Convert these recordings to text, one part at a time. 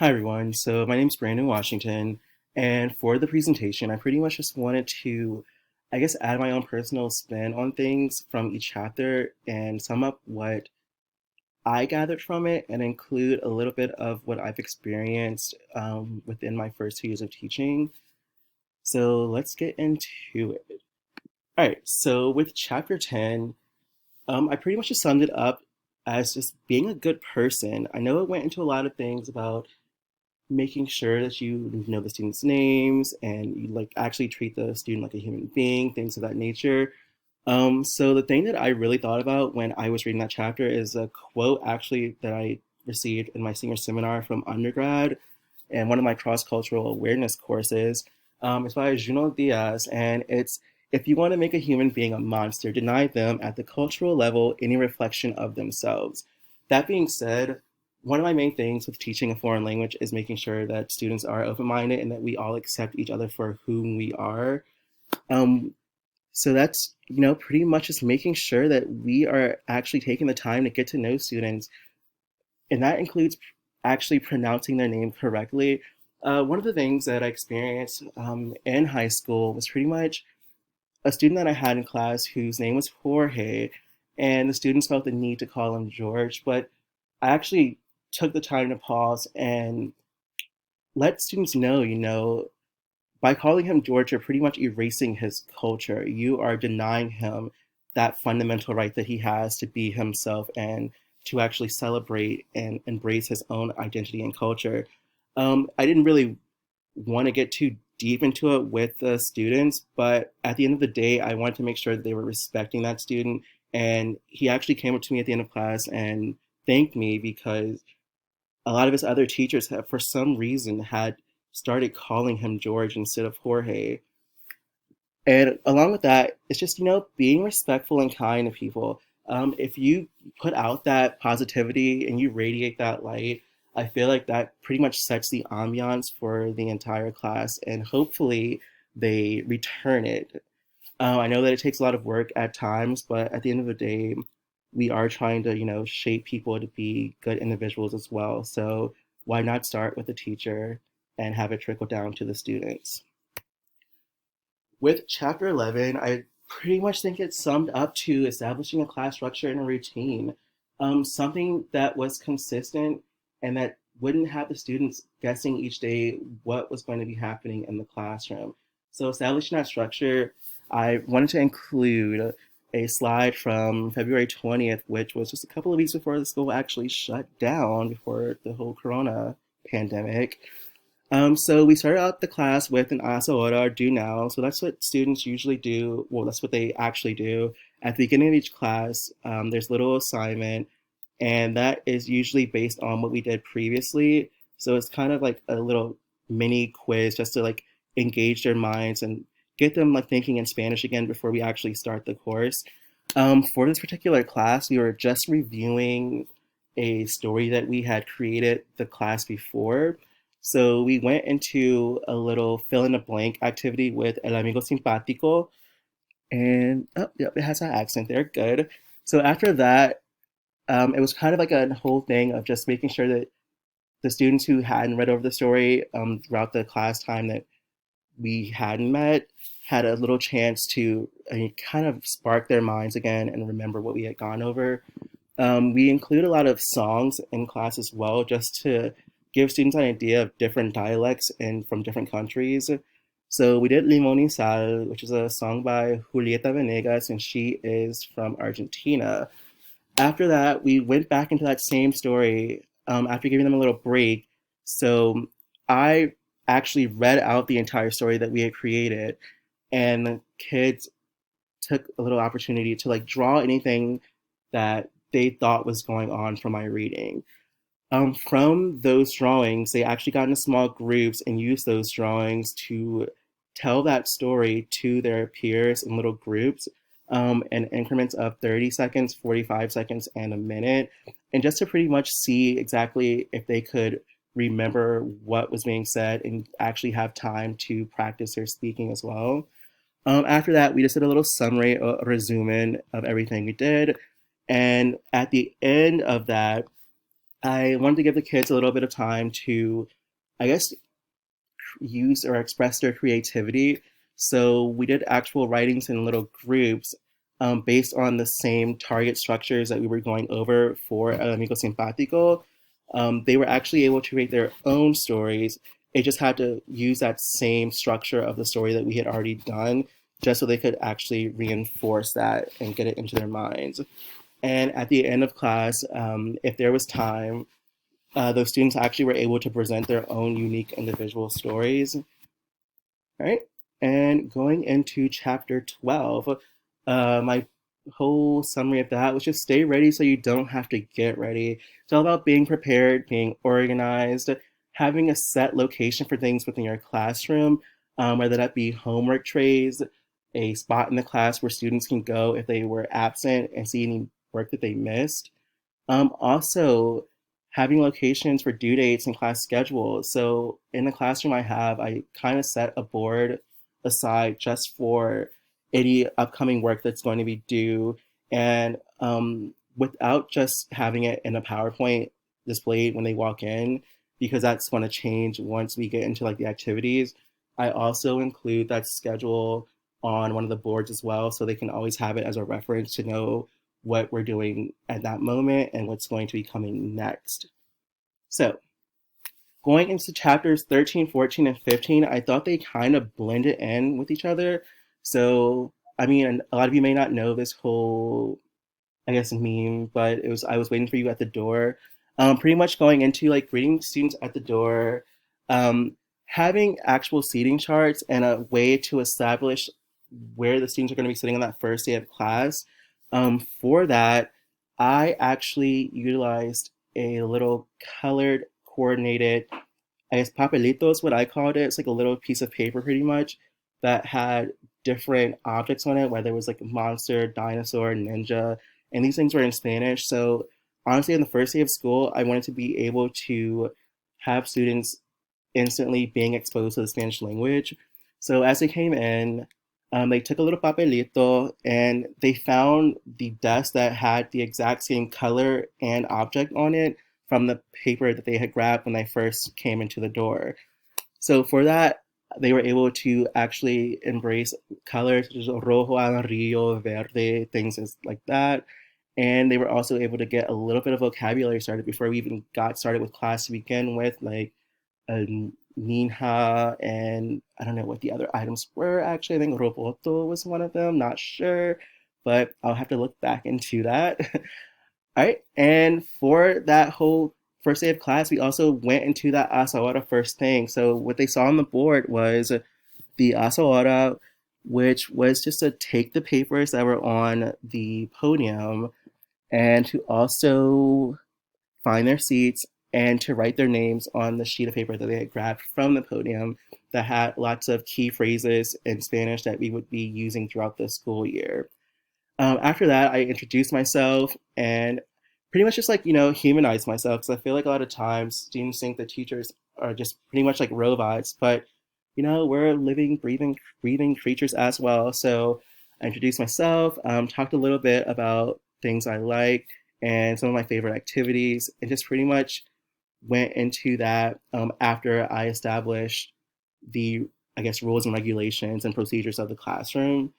Hi everyone. So my name's Brandon Washington, and for the presentation, I pretty much just wanted to, I guess, add my own personal spin on things from each chapter and sum up what I gathered from it and include a little bit of what I've experienced within my first 2 years of teaching. So let's get into it. All right. So with chapter 10, I pretty much just summed it up as just being a good person. I know it went into a lot of things about making sure that you know the students' names and you like actually treat the student like a human being, things of that nature. So the thing that I really thought about when I was reading that chapter is a quote actually that I received in my senior seminar from undergrad and one of my cross-cultural awareness courses. It's by Junot Diaz, and it's if you want to make a human being a monster, deny them at the cultural level any reflection of themselves. That being said, one of my main things with teaching a foreign language is making sure that students are open-minded and that we all accept each other for whom we are. Um, so that's, pretty much just making sure that we are actually taking the time to get to know students, and that includes actually pronouncing their name correctly. One of the things that I experienced in high school was pretty much a student that I had in class whose name was Jorge, and the students felt the need to call him George, but I actually took the time to pause and let students know, by calling him George, you're pretty much erasing his culture. You are denying him that fundamental right that he has to be himself and to actually celebrate and embrace his own identity and culture. I didn't really want to get too deep into it with the students, but at the end of the day, I wanted to make sure that they were respecting that student. And he actually came up to me at the end of class and thanked me because a lot of his other teachers have, for some reason, had started calling him George instead of Jorge. And along with that, it's just, being respectful and kind to people. If you put out that positivity and you radiate that light, I feel like that pretty much sets the ambiance for the entire class, and hopefully they return it. I know that it takes a lot of work at times, but at the end of the day, we are trying to, shape people to be good individuals as well. So why not start with the teacher and have it trickle down to the students? With chapter 11, I pretty much think it summed up to establishing a class structure and a routine, something that was consistent and that wouldn't have the students guessing each day what was going to be happening in the classroom. So, establishing that structure, I wanted to include a slide from February 20th, which was just a couple of weeks before the school actually shut down before the whole corona pandemic. So we started out the class with an asa hora or do now. So that's what students usually do. Well, that's what they actually do. At the beginning of each class, there's a little assignment, and that is usually based on what we did previously. So it's kind of like a little mini quiz just to like engage their minds and get them like thinking in Spanish again before we actually start the course. For this particular class, we were just reviewing a story that we had created the class before. So we went into a little fill in the blank activity with El Amigo Simpático. And oh, yep, it has an accent there. Good. So after that, it was kind of like a whole thing of just making sure that the students who hadn't read over the story throughout the class time that we hadn't met had a little chance to kind of spark their minds again and remember what we had gone over. We include a lot of songs in class as well, just to give students an idea of different dialects and from different countries. So we did Limón y Sal, which is a song by Julieta Venegas, and she is from Argentina. After that, we went back into that same story after giving them a little break. So I actually read out the entire story that we had created, and the kids took a little opportunity to like draw anything that they thought was going on from my reading. From those drawings, they actually got into small groups and used those drawings to tell that story to their peers in little groups in increments of 30 seconds, 45 seconds, and a minute. And just to pretty much see exactly if they could remember what was being said and actually have time to practice their speaking as well. After that, we just did a little summary, a resume of everything we did. And at the end of that, I wanted to give the kids a little bit of time to, I guess, use or express their creativity. So we did actual writings in little groups based on the same target structures that we were going over for El Amigo Simpático. They were actually able to create their own stories. It just had to use that same structure of the story that we had already done, just so they could actually reinforce that and get it into their minds. And at the end of class, if there was time, those students actually were able to present their own unique individual stories. All right. And going into chapter 12, my whole summary of that was just stay ready so you don't have to get ready. It's all about being prepared, being organized, having a set location for things within your classroom, whether that be homework trays, a spot in the class where students can go if they were absent and see any work that they missed. Also, having locations for due dates and class schedules. So in the classroom I kind of set a board aside just for any upcoming work that's going to be due. And without just having it in a PowerPoint displayed when they walk in, because that's going to change once we get into like the activities, I also include that schedule on one of the boards as well, so they can always have it as a reference to know what we're doing at that moment and what's going to be coming next. So, going into chapters 13, 14, and 15, I thought they kind of blended in with each other. So, I mean, a lot of you may not know this whole, I guess, meme, but it was I was waiting for you at the door. Pretty much going into like greeting students at the door, um, having actual seating charts and a way to establish where the students are going to be sitting on that first day of class. For that, I actually utilized a little colored coordinated, I guess papelito is what I called it. It's like a little piece of paper pretty much that had different objects on it, whether it was like a monster, dinosaur, ninja, and these things were in Spanish. So honestly, on the first day of school, I wanted to be able to have students instantly being exposed to the Spanish language. So as they came in, they took a little papelito and they found the desk that had the exact same color and object on it from the paper that they had grabbed when they first came into the door. So for that, they were able to actually embrace colors such as rojo, amarillo, verde, things like that. And they were also able to get a little bit of vocabulary started before we even got started with class to begin with, like Ninja, and I don't know what the other items were actually. I think Roboto was one of them, not sure, but I'll have to look back into that. All right, and for that whole first day of class, we also went into that Asawara first thing. So what they saw on the board was the Asawara, which was just to take the papers that were on the podium and to also find their seats and to write their names on the sheet of paper that they had grabbed from the podium that had lots of key phrases in Spanish that we would be using throughout the school year. After that, I introduced myself and pretty much just like, humanized myself because I feel like a lot of times students think that teachers are just pretty much like robots, but, we're living, breathing creatures as well. So I introduced myself, talked a little bit about things I like and some of my favorite activities, and just pretty much went into that after I established the, I guess, rules and regulations and procedures of the classroom.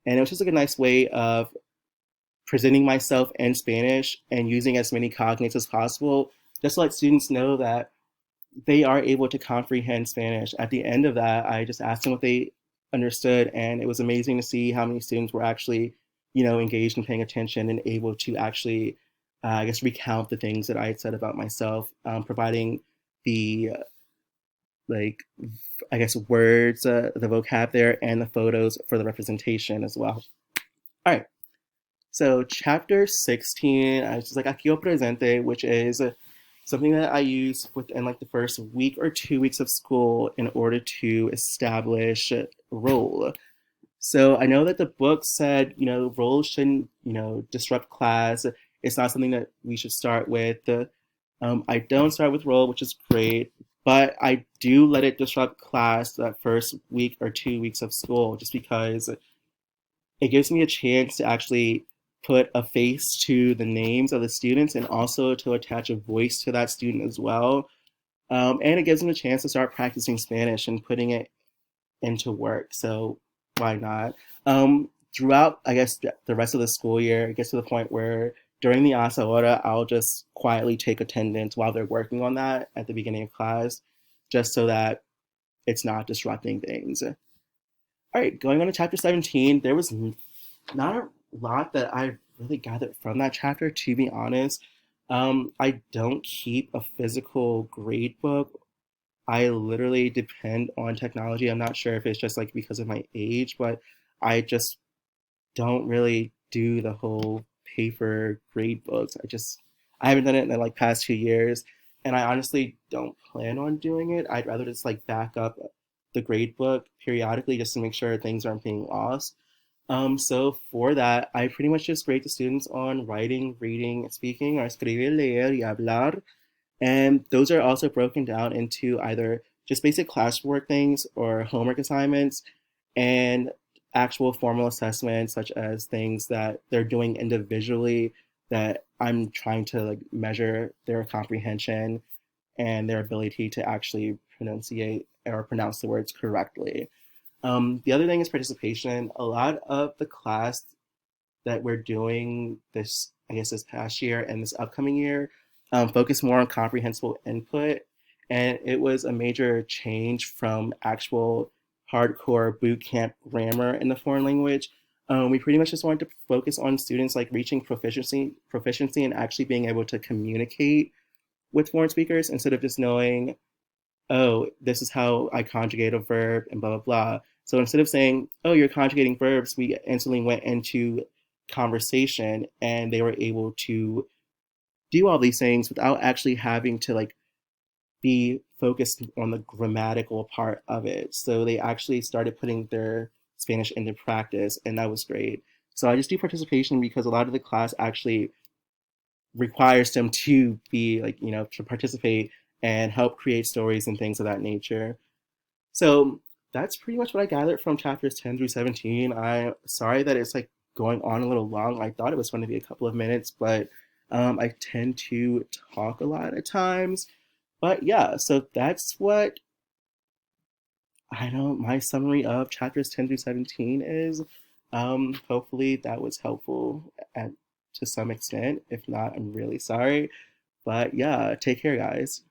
And it was just like a nice way of presenting myself in Spanish and using as many cognates as possible, just to let students know that they are able to comprehend Spanish. At the end of that, I just asked them what they understood, and it was amazing to see how many students were actually, engaged and paying attention and able to actually, I guess, recount the things that I had said about myself, providing the like, I guess, words, the vocab there, and the photos for the representation as well. All right. So chapter 16, I was just like Akio Presente, which is something that I use within like the first week or 2 weeks of school in order to establish a role. So I know that the book said, roles shouldn't, disrupt class. It's not something that we should start with. I don't start with role, which is great, but I do let it disrupt class that first week or 2 weeks of school just because it gives me a chance to actually put a face to the names of the students and also to attach a voice to that student as well. And it gives them a chance to start practicing Spanish and putting it into work. So why not? Throughout, I guess, the rest of the school year, it gets to the point where during the asa hora, I'll just quietly take attendance while they're working on that at the beginning of class, just so that it's not disrupting things. All right, going on to chapter 17, there was not a lot that I really gathered from that chapter, to be honest. I don't keep a physical grade book. I literally depend on technology. I'm not sure if it's just like because of my age, but I just don't really do the whole paper grade books. I haven't done it in the like past 2 years, and I honestly don't plan on doing it. I'd rather just like back up the grade book periodically just to make sure things aren't being lost. So for that, I pretty much just grade the students on writing, reading, speaking, or escribir, leer, y hablar. And those are also broken down into either just basic classwork things or homework assignments and actual formal assessments, such as things that they're doing individually that I'm trying to like measure their comprehension and their ability to actually pronunciate or pronounce the words correctly. The other thing is participation. A lot of the class that we're doing this, I guess, this past year and this upcoming year, focus more on comprehensible input. And it was a major change from actual hardcore boot camp grammar in the foreign language. We pretty much just wanted to focus on students like reaching proficiency and actually being able to communicate with foreign speakers instead of just knowing, oh, this is how I conjugate a verb and blah, blah, blah. So instead of saying, oh, you're conjugating verbs, we instantly went into conversation and they were able to do all these things without actually having to like be focused on the grammatical part of it. So they actually started putting their Spanish into practice, and that was great. So I just do participation because a lot of the class actually requires them to be like, to participate and help create stories and things of that nature. So that's pretty much what I gathered from chapters 10 through 17. I'm sorry that it's like going on a little long. I thought it was going to be a couple of minutes, but I tend to talk a lot at times. But yeah, so that's what I know my summary of chapters 10 through 17 is. Hopefully that was helpful at, to some extent. If not, I'm really sorry. But yeah, take care, guys.